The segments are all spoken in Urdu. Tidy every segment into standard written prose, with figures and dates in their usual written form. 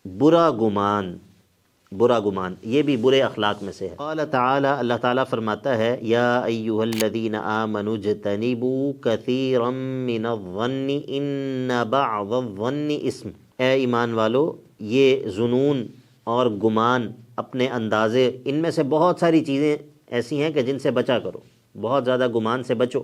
برا گمان، برا گمان یہ بھی برے اخلاق میں سے ہے۔ قال تعالی، اللہ تعالیٰ فرماتا ہے، یا ایھا الذین آمنوا اجتنبوا کثیرا من الظن ان بعض الظن اسم، اے ایمان والو یہ ظنون اور گمان اپنے اندازے، ان میں سے بہت ساری چیزیں ایسی ہیں کہ جن سے بچا کرو، بہت زیادہ گمان سے بچو۔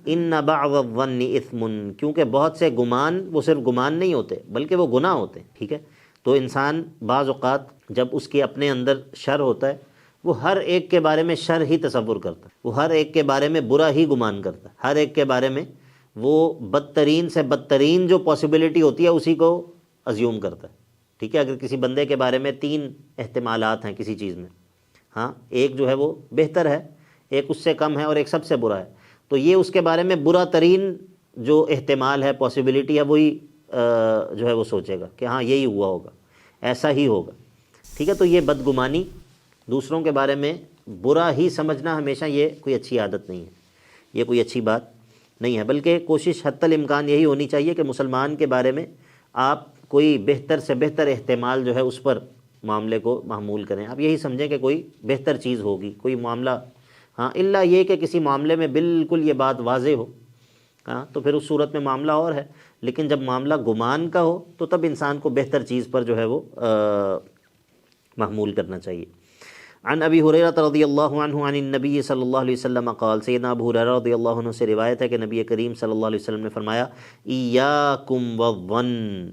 ان بعض الظن اثم، کیونکہ بہت سے گمان وہ صرف گمان نہیں ہوتے بلکہ وہ گناہ ہوتے ہیں، ٹھیک ہے؟ تو انسان بعض اوقات جب اس کے اپنے اندر شر ہوتا ہے، وہ ہر ایک کے بارے میں شر ہی تصور کرتا ہے، وہ ہر ایک کے بارے میں برا ہی گمان کرتا ہے، ہر ایک کے بارے میں وہ بدترین سے بدترین جو پاسبلٹی ہوتی ہے اسی کو ازیوم کرتا ہے، ٹھیک ہے؟ اگر کسی بندے کے بارے میں 3 احتمالات ہیں کسی چیز میں، ہاں ایک جو ہے وہ بہتر ہے، ایک اس سے کم ہے اور ایک سب سے برا ہے، تو یہ اس کے بارے میں برا ترین جو احتمال ہے، پاسبلٹی ہے، وہی جو ہے وہ سوچے گا کہ ہاں یہی ہوا ہوگا، ایسا ہی ہوگا، ٹھیک ہے؟ تو یہ بدگمانی، دوسروں کے بارے میں برا ہی سمجھنا ہمیشہ یہ کوئی اچھی عادت نہیں ہے، یہ کوئی اچھی بات نہیں ہے، بلکہ کوشش حتی الامکان یہی ہونی چاہیے کہ مسلمان کے بارے میں آپ کوئی بہتر سے بہتر احتمال جو ہے اس پر معاملے کو محمول کریں، آپ یہی سمجھیں کہ کوئی بہتر چیز ہوگی، کوئی معاملہ، ہاں الا یہ کہ کسی معاملے میں بالکل یہ بات واضح ہو، ہاں تو پھر اس صورت میں معاملہ اور ہے، لیکن جب معاملہ گمان کا ہو تو تب انسان کو بہتر چیز پر جو ہے وہ محمول کرنا چاہیے۔ عن ابی ہریرہ رضی اللہ عنہ عن النبی صلی اللہ علیہ وسلم قال، سیدنا ابو ہریرہ رضی اللہ عنہ سے روایت ہے کہ نبی کریم صلی اللہ علیہ وسلم نے فرمایا، ایاکم والظن،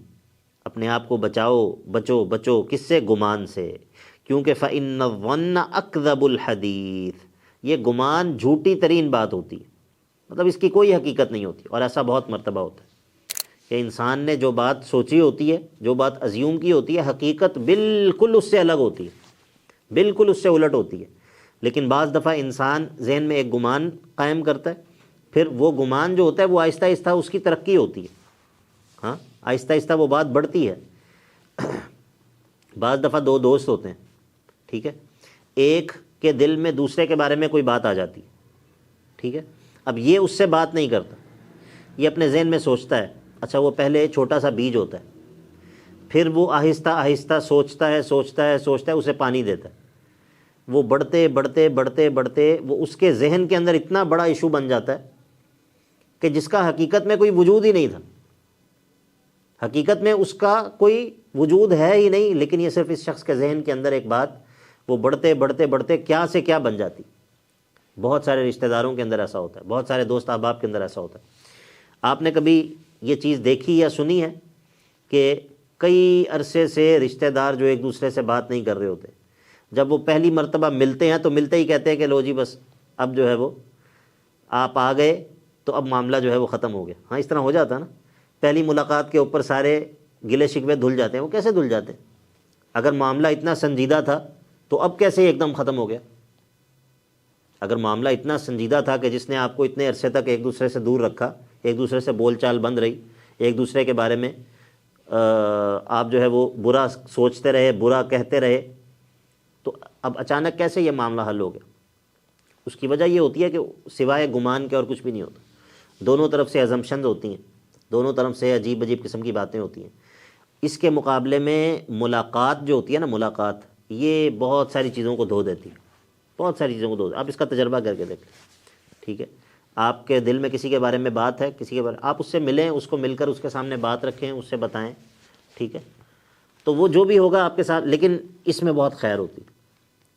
اپنے آپ کو بچو کس سے؟ گمان سے، کیونکہ فإن الظن اکذب الحدیث، یہ گمان جھوٹی ترین بات ہوتی ہے، مطلب اس کی کوئی حقیقت نہیں ہوتی، اور ایسا بہت مرتبہ ہوتا ہے کہ انسان نے جو بات سوچی ہوتی ہے، جو بات ازیوم کی ہوتی ہے، حقیقت بالکل اس سے الگ ہوتی ہے، بالکل اس سے الٹ ہوتی ہے، لیکن بعض دفعہ انسان ذہن میں ایک گمان قائم کرتا ہے، پھر وہ گمان جو ہوتا ہے وہ آہستہ آہستہ اس کی ترقی ہوتی ہے، ہاں آہستہ آہستہ وہ بات بڑھتی ہے۔ بعض دفعہ 2 دوست ہوتے ہیں، ٹھیک ہے؟ ایک کے دل میں دوسرے کے بارے میں کوئی بات آ جاتی ہے، ٹھیک ہے؟ اب یہ اس سے بات نہیں کرتا، یہ اپنے ذہن میں سوچتا ہے، اچھا وہ پہلے چھوٹا سا بیج ہوتا ہے، پھر وہ آہستہ آہستہ سوچتا ہے اسے پانی دیتا ہے، وہ بڑھتے وہ اس کے ذہن کے اندر اتنا بڑا ایشو بن جاتا ہے کہ جس کا حقیقت میں کوئی وجود ہی نہیں تھا، حقیقت میں اس کا کوئی وجود ہے ہی نہیں، لیکن یہ صرف اس شخص کے ذہن کے اندر ایک بات، وہ بڑھتے کیا سے کیا بن جاتی۔ بہت سارے رشتہ داروں کے اندر ایسا ہوتا ہے، بہت سارے دوست احباب کے اندر ایسا ہوتا ہے۔ آپ نے کبھی یہ چیز دیکھی یا سنی ہے کہ کئی عرصے سے رشتہ دار جو ایک دوسرے سے بات نہیں کر رہے ہوتے، جب وہ پہلی مرتبہ ملتے ہیں تو ملتے ہی کہتے ہیں کہ لو جی بس اب جو ہے وہ آپ آ گئے تو اب معاملہ جو ہے وہ ختم ہو گیا۔ ہاں اس طرح ہو جاتا ہے نا، پہلی ملاقات کے اوپر سارے گلے شکوے دھل جاتے ہیں۔ وہ کیسے دھل جاتے ہیں؟ اگر معاملہ اتنا سنجیدہ تھا تو اب کیسے ایک دم ختم ہو گیا؟ اگر معاملہ اتنا سنجیدہ تھا کہ جس نے آپ کو اتنے عرصے تک ایک دوسرے سے دور رکھا، ایک دوسرے سے بول چال بند رہی، ایک دوسرے کے بارے میں آپ جو ہے وہ برا سوچتے رہے، برا کہتے رہے، تو اب اچانک کیسے یہ معاملہ حل ہو گیا؟ اس کی وجہ یہ ہوتی ہے کہ سوائے گمان کے اور کچھ بھی نہیں ہوتا، دونوں طرف سے ازمپشنز ہوتی ہیں، دونوں طرف سے عجیب قسم کی باتیں ہوتی ہیں۔ اس کے مقابلے میں ملاقات جو ہوتی ہے نا، ملاقات یہ بہت ساری چیزوں کو دھو دیتی ہے، بہت ساری چیزوں کو دھو دیتی ہے۔ آپ اس کا تجربہ کر کے دیکھیں، ٹھیک ہے؟ آپ کے دل میں کسی کے بارے میں بات ہے، کسی کے بارے آپ اس سے ملیں، اس کو مل کر اس کے سامنے بات رکھیں، اس سے بتائیں، ٹھیک ہے؟ تو وہ جو بھی ہوگا آپ کے ساتھ، لیکن اس میں بہت خیر ہوتی ہے،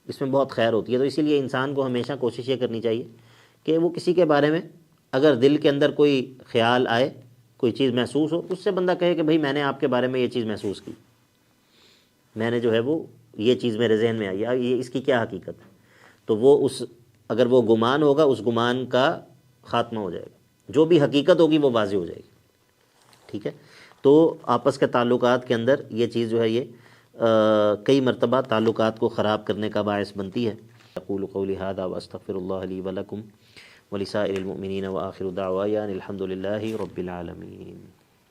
اس میں بہت خیر ہوتی ہے۔ تو اسی لیے انسان کو ہمیشہ کوشش یہ کرنی چاہیے کہ وہ کسی کے بارے میں اگر دل کے اندر کوئی خیال آئے، کوئی چیز محسوس ہو، اس سے بندہ کہے کہ بھائی میں نے آپ کے بارے میں یہ چیز محسوس کی، میں نے جو ہے وہ یہ چیز میرے ذہن میں آئی، یہ اس کی کیا حقیقت ہے؟ تو وہ اگر وہ گمان ہوگا، اس گمان کا خاتمہ ہو جائے گا، جو بھی حقیقت ہوگی وہ واضح ہو جائے گی، ٹھیک ہے؟ تو آپس کے تعلقات کے اندر یہ چیز جو ہے یہ کئی مرتبہ تعلقات کو خراب کرنے کا باعث بنتی ہے۔ اقول قولی ھذا واستغفر اللہ لی ولکم ولسائر المؤمنین وآخر دعوایا الحمد للہ رب العالمین۔